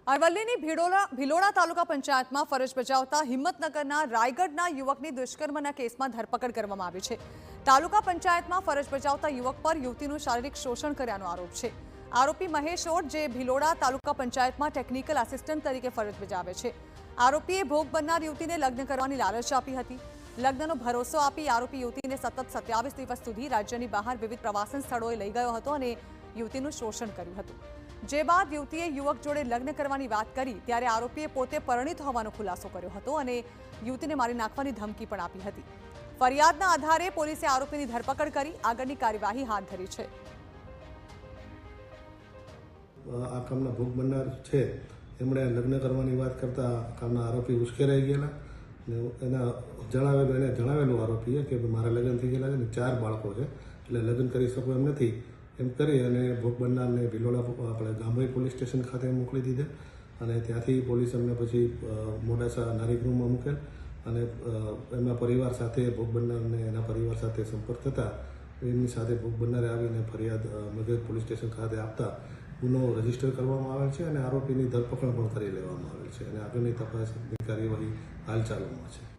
અરવલ્લીની ભિલોડા તાલુકા પંચાયતમાં ફરજ બજાવતા હિંમતનગરના રાયગઢના યુવકની દુષ્કર્મના કેસમાં ધરપકડ કરવામાં આવી છે। તાલુકા પંચાયતમાં ફરજ બજાવતા યુવક પર યુવતીનું શારીરિક શોષણ કર્યાનો આરોપ છે। આરોપી મહેશ ઓડ જે ભિલોડા તાલુકા પંચાયતમાં ટેકનિકલ આસિસ્ટન્ટ તરીકે ફરજ બજાવે છે। આરોપીએ ભોગ બનનાર યુવતીને લગ્ન કરવાની લાલચ આપી હતી। લગ્નનો ભરોસો આપી આરોપી યુવતીને સતત 27 દિવસ સુધી રાજ્યની બહાર વિવિધ પ્રવાસન સ્થળોએ લઈ ગયો હતો અને યુવતીનું શોષણ કર્યું હતું। જે બાદ યુવતીએ યુવક જોડે લગ્ન કરવાની વાત કરી ત્યારે આરોપીએ પોતે પરિણીત હોવાનો ખુલાસો કર્યો હતો અને યુવતીને મારી નાખવાની ધમકી પણ આપી હતી। ફરિયાદના આધારે પોલીસે આરોપીની ધરપકડ કરી આગળની કાર્યવાહી હાથ ધરી છે। આ કામના ભોગ બનનાર છે એમણે લગ્ન કરવાની વાત કરતા કામના આરોપી ઉશ્કેરાઈ ગયેલા ને એના જણાવેલું આરોપીએ કે મારા લગ્ન થઈ ગયેલા છે ને 4 બાળકો છે એટલે લગ્ન કરી શકું એમ નથી એમ કરી અને ભોગ બનનારને ભિલોડા આપણે ગામડી પોલીસ સ્ટેશન ખાતે મોકલી દીધેલ અને ત્યાંથી પોલીસ અમને પછી મોડાસા નારીગૃહમાં મૂકેલ અને એમના પરિવાર સાથે ભોગ બનનારને એના પરિવાર સાથે સંપર્ક થતા એમની સાથે ભોગ બનનારે આવીને ફરિયાદ મગજ પોલીસ સ્ટેશન ખાતે આપતા ગુનો રજીસ્ટર કરવામાં આવેલ છે અને આરોપીની ધરપકડ પણ કરી લેવામાં આવેલ છે અને આગળની તપાસની કાર્યવાહી હાલ ચાલુમાં છે।